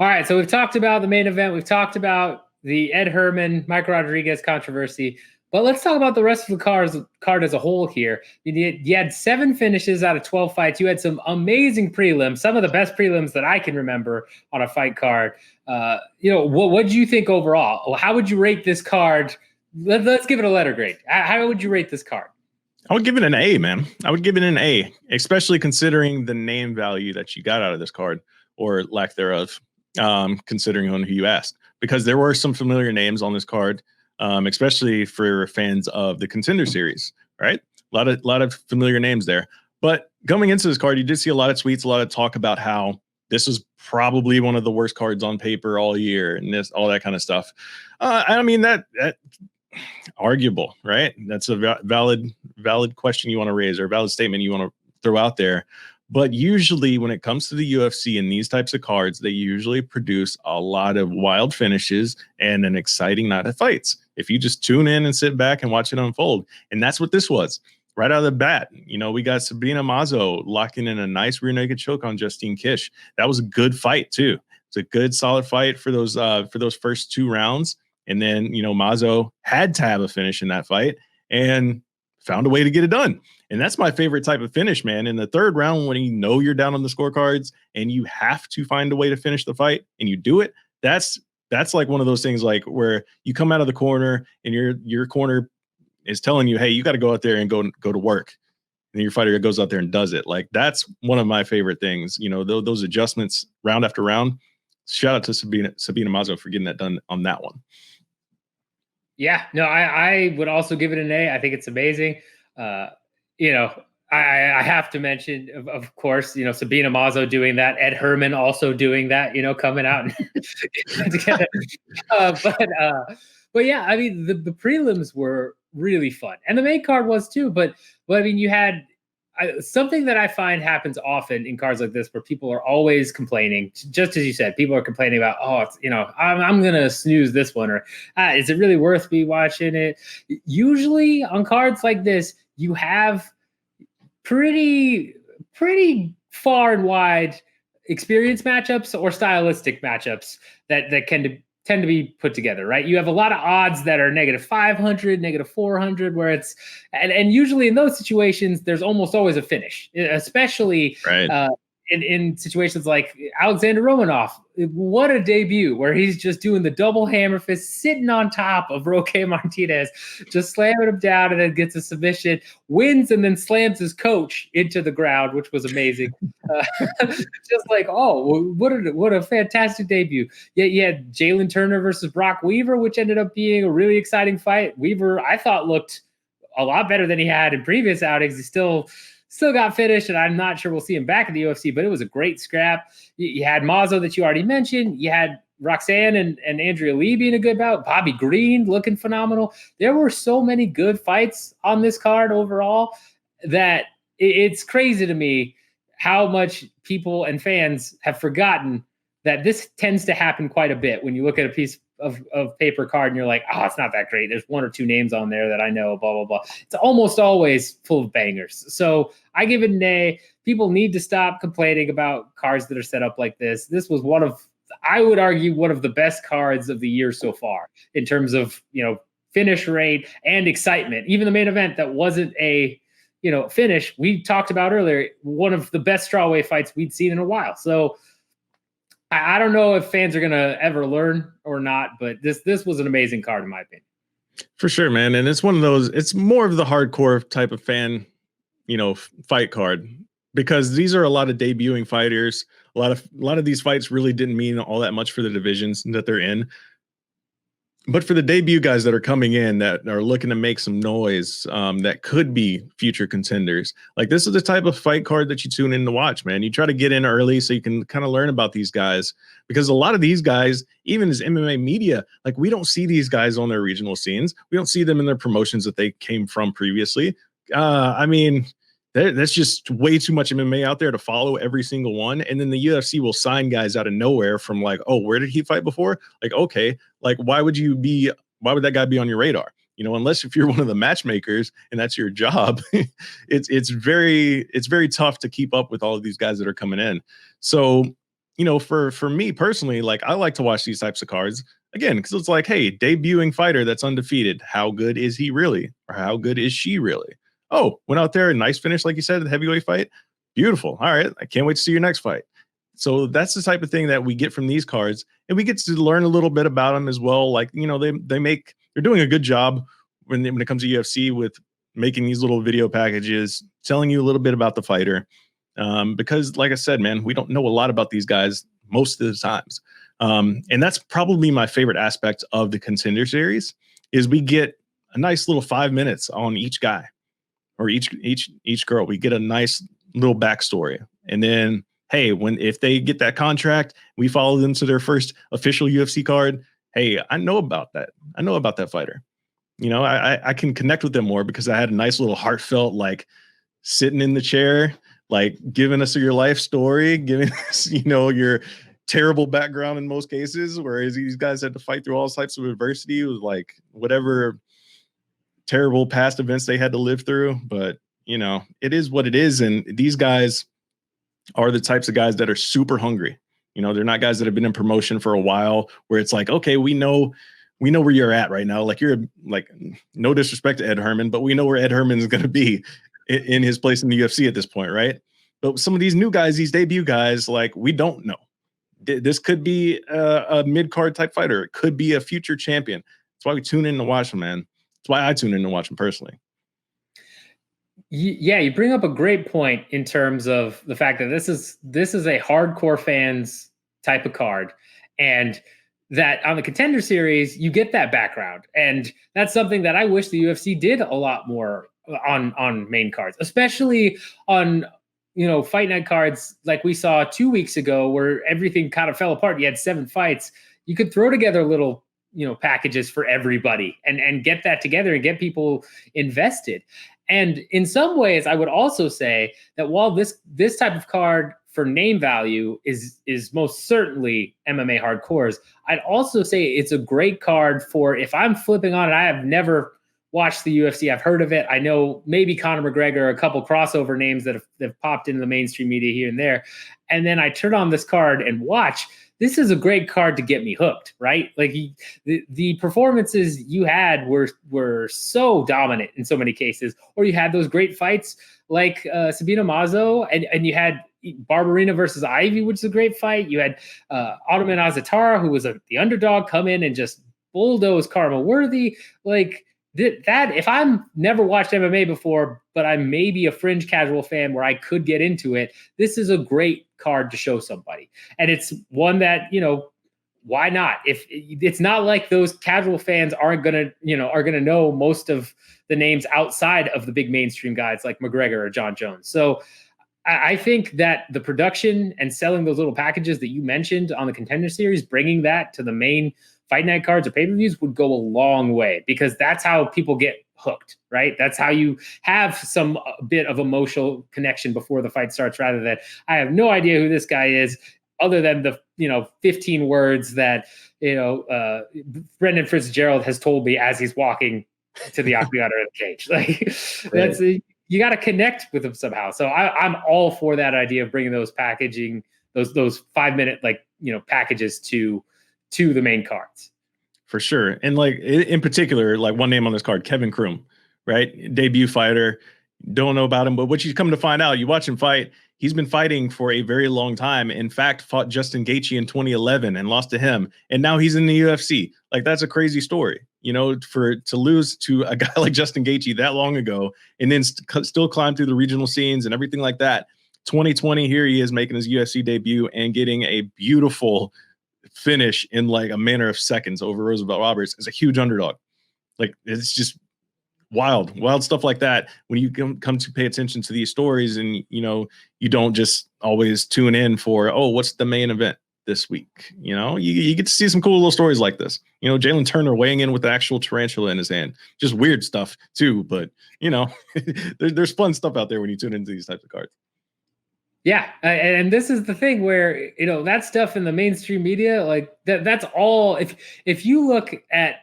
All right, so we've talked about the main event. We've talked about the Ed Herman, Mike Rodriguez controversy. But let's talk about the rest of the card as a whole here. You had 7 finishes out of 12 fights. You had some amazing prelims, some of the best prelims that I can remember on a fight card. What do you think overall? How would you rate this card? Let's give it a letter grade. How would you rate this card? I would give it an A, man. I would give it an A, especially considering the name value that you got out of this card, or lack thereof, considering on who you asked. Because there were some familiar names on this card. Especially for fans of the Contender Series, right? A lot of familiar names there. But coming into this card, you did see a lot of tweets, a lot of talk about how this is probably one of the worst cards on paper all year, and all that kind of stuff. I mean, that arguable, right? That's a valid question you want to raise, or a valid statement you want to throw out there. But usually when it comes to the UFC and these types of cards, they usually produce a lot of wild finishes and an exciting night of fights. If you just tune in and sit back and watch it unfold. And that's what this was. Right out of the bat, we got Sabina Mazo locking in a nice rear naked choke on Justine Kish. That was a good fight too. It's a good solid fight for those first 2 rounds. And then, Mazo had to have a finish in that fight and found a way to get it done. And that's my favorite type of finish, man. In the 3rd round, when you're down on the scorecards and you have to find a way to finish the fight and you do it, that's like one of those things like where you come out of the corner and your corner is telling you, hey, you got to go out there and go to work. And your fighter goes out there and does it. Like, that's one of my favorite things, those adjustments round after round. Shout out to Sabina Mazo for getting that done on that one. Yeah, no, I would also give it an A. I think it's amazing. I have to mention, of course, Sabina Mazo doing that, Ed Herman also doing that, coming out together. But yeah, I mean, the prelims were really fun, and the main card was too. But I mean, you had something that I find happens often in cards like this, where people are always complaining. Just as you said, people are complaining about, I'm gonna snooze this one, or is it really worth me watching it? Usually on cards like this, you have pretty far and wide experience matchups or stylistic matchups that tend to be put together, right? You have a lot of odds that are -500, -400, where it's and usually in those situations, there's almost always a finish, especially right. In situations like Alexander Romanov. What a debut, where he's just doing the double hammer fist, sitting on top of Roque Martinez, just slamming him down, and then gets a submission, wins, and then slams his coach into the ground, which was amazing. Just like, what a fantastic debut. Yeah, you had Jalen Turner versus Brock Weaver, which ended up being a really exciting fight. Weaver, I thought, looked a lot better than he had in previous outings. He still got finished, and I'm not sure we'll see him back in the UFC, but it was a great scrap. You had Mazo that you already mentioned. You had Roxanne and Andrea Lee being a good bout. Bobby Green looking phenomenal. There were so many good fights on this card overall that it's crazy to me how much people and fans have forgotten that this tends to happen quite a bit when you look at a piece of paper card and you're like, it's not that great. There's 1 or 2 names on there that I know, blah, blah, blah. It's almost always full of bangers. So I give it an A. People need to stop complaining about cards that are set up like this. This was I would argue, one of the best cards of the year so far in terms of, finish rate and excitement. Even the main event that wasn't a, finish, we talked about earlier, one of the best strawweight fights we'd seen in a while. So I don't know if fans are going to ever learn or not, but this was an amazing card in my opinion. For sure, man. And it's one of those, it's more of the hardcore type of fan, fight card, because these are a lot of debuting fighters. A lot of these fights really didn't mean all that much for the divisions that they're in. But for the debut guys that are coming in that are looking to make some noise, that could be future contenders, like, this is the type of fight card that you tune in to watch, man. You try to get in early so you can kind of learn about these guys, because a lot of these guys, even as MMA media, like, we don't see these guys on their regional scenes. We don't see them in their promotions that they came from previously. I mean, that's just way too much MMA out there to follow every single one. And then the UFC will sign guys out of nowhere from like, where did he fight before? Like, okay, like, why would that guy be on your radar? Unless if you're one of the matchmakers and that's your job, it's very tough to keep up with all of these guys that are coming in. So for me personally, like I like to watch these types of cards again because it's like, hey, debuting fighter that's undefeated. How good is he really, or how good is she really? Oh, went out there, nice finish, like you said, the heavyweight fight. Beautiful. All right, I can't wait to see your next fight. So that's the type of thing that we get from these cards, and we get to learn a little bit about them as well. Like they're doing a good job when it comes to UFC with making these little video packages, telling you a little bit about the fighter. Because, like I said, man, we don't know a lot about these guys most of the times, and that's probably my favorite aspect of the Contender Series is we get a nice little 5 minutes on each guy or each girl. We get a nice little backstory, and then hey, if they get that contract, we follow them to their first official UFC card. Hey, I know about that. I know about that fighter. I can connect with them more because I had a nice little heartfelt, like sitting in the chair, like giving us your life story, giving us, your terrible background in most cases, whereas these guys had to fight through all types of adversity with like whatever terrible past events they had to live through. But, it is what it is. And these guys are the types of guys that are super hungry. They're not guys that have been in promotion for a while where it's like, okay, we know where you're at right now. Like you're like, no disrespect to Ed Herman, but we know where Ed Herman is going to be in his place in the UFC at this point, right? But some of these new guys, these debut guys, like we don't know. This could be a mid-card type fighter. It could be a future champion. That's why we tune in to watch them, man. That's why I tune in to watch them personally. Yeah, you bring up a great point in terms of the fact that this is a hardcore fans type of card, and that on the Contender Series you get that background, and that's something that I wish the UFC did a lot more on main cards, especially on fight night cards like we saw 2 weeks ago where everything kind of fell apart. You had 7 fights. You could throw together little packages for everybody and get that together and get people invested. And in some ways, I would also say that while this type of card for name value is most certainly MMA hardcores, I'd also say it's a great card for if I'm flipping on it. I have never watched the UFC. I've heard of it. I know maybe Conor McGregor, a couple crossover names that have popped into the mainstream media here and there. And then I turn on this card and watch. This is a great card to get me hooked, right? Like the performances you had were so dominant in so many cases, or you had those great fights like Sabina Mazo, and you had Barberina versus Ivy, which is a great fight. You had Ottoman Azatara, who was the underdog, come in and just bulldoze Karma Worthy. Like that, if I'm never watched MMA before, but I'm maybe a fringe casual fan where I could get into it, this is a great card to show somebody. And it's one that, why not? If it's not like those casual fans are going to know most of the names outside of the big mainstream guys like McGregor or John Jones. So I think that the production and selling those little packages that you mentioned on the Contender Series, bringing that to the main fight night cards or pay-per-views would go a long way, because that's how people get hooked, right? That's how you have some bit of emotional connection before the fight starts, rather than I have no idea who this guy is other than the 15 words that Brendan Fitzgerald has told me as he's walking to the octagon or the cage. Like right. You got to connect with him somehow. So I'm all for that idea of bringing those packaging, those 5 minute packages to the main cards. For sure. And like in particular, like one name on this card, Kevin Kroom, right? Debut fighter. Don't know about him, but what you come to find out, you watch him fight, he's been fighting for a very long time. In fact, fought Justin Gaethje in 2011 and lost to him. And now he's in the UFC. Like that's a crazy story, to lose to a guy like Justin Gaethje that long ago, and then still climb through the regional scenes and everything like that. 2020, here he is making his UFC debut and getting a beautiful finish in like a matter of seconds over Roosevelt Roberts as a huge underdog. Like it's just wild stuff like that when you come to pay attention to these stories, and you don't just always tune in for what's the main event this week. You get to see some cool little stories like this. Jalen Turner weighing in with the actual tarantula in his hand, just weird stuff too, but there's fun stuff out there when you tune into these types of cards. Yeah, and this is the thing where that stuff in the mainstream media, like that's all. If you look at,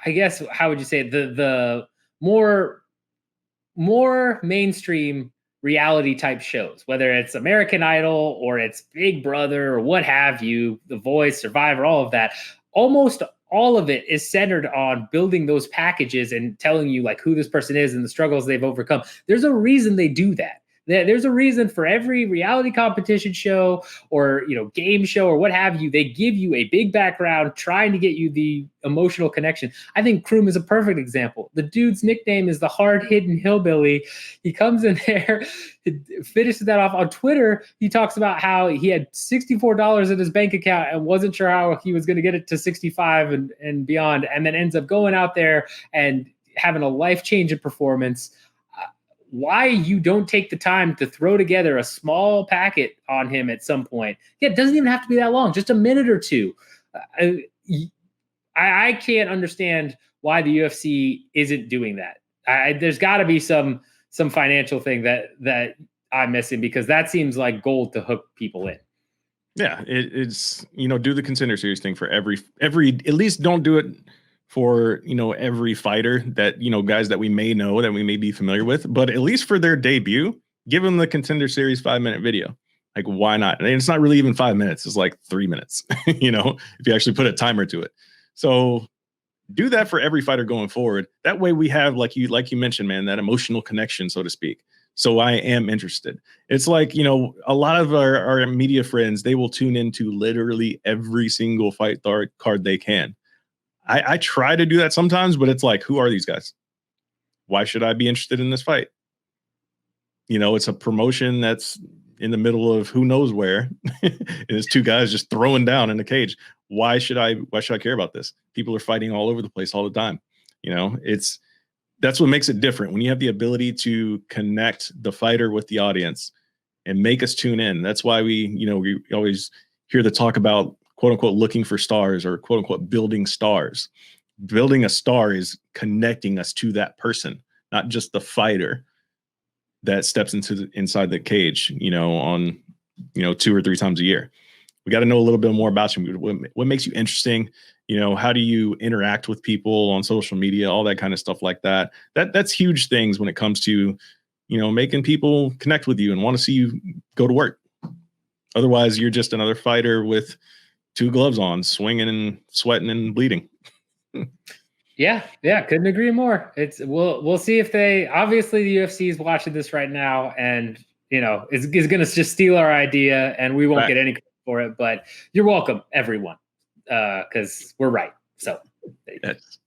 I guess, how would you say it? The more mainstream reality type shows, whether it's American Idol or it's Big Brother or what have you, The Voice, Survivor, all of that, almost all of it is centered on building those packages and telling you like who this person is and the struggles they've overcome. There's a reason they do that. There's a reason for every reality competition show or game show or what have you. They give you a big background trying to get you the emotional connection. I think Kroom is a perfect example. The dude's nickname is the hard-hitting hillbilly. He comes in there, finishes that off on Twitter. He talks about how he had $64 in his bank account and wasn't sure how he was going to get it to 65 and beyond, and then ends up going out there and having a life-changing performance. Why you don't take the time to throw together a small packet on him at some point. Yeah, it doesn't even have to be that long, just a minute or two. I can't understand why the UFC isn't doing that. There's got to be some financial thing that I'm missing, because that seems like gold to hook people in. Yeah, it's do the Contender Series thing for every at least don't do it for every fighter that guys that we may know, that we may be familiar with, but at least for their debut, give them the Contender Series 5-minute video. Like, why not? And it's not really even 5 minutes, it's like 3 minutes, if you actually put a timer to it. So do that for every fighter going forward. That way we have, like you mentioned, man, that emotional connection, so to speak. So I am interested. It's like, a lot of our media friends, they will tune into literally every single fight card they can. I try to do that sometimes, but it's like, who are these guys? Why should I be interested in this fight? It's a promotion that's in the middle of who knows where. And it's two guys just throwing down in the cage. Why should I care about this? People are fighting all over the place all the time. That's what makes it different. When you have the ability to connect the fighter with the audience and make us tune in. That's why we always hear the talk about quote unquote looking for stars, or quote unquote building stars. Building a star is connecting us to that person, not just the fighter that steps inside the cage, on 2 or 3 times a year. We got to know a little bit more about you. What makes you interesting? How do you interact with people on social media, all that kind of stuff like that. That's huge things when it comes to, making people connect with you and want to see you go to work. Otherwise, you're just another fighter with 2 gloves on, swinging and sweating and bleeding. Yeah, couldn't agree more. We'll see if obviously the UFC is watching this right now, and is going to just steal our idea, and we won't get any credit for it. But you're welcome, everyone, because we're right. So yes.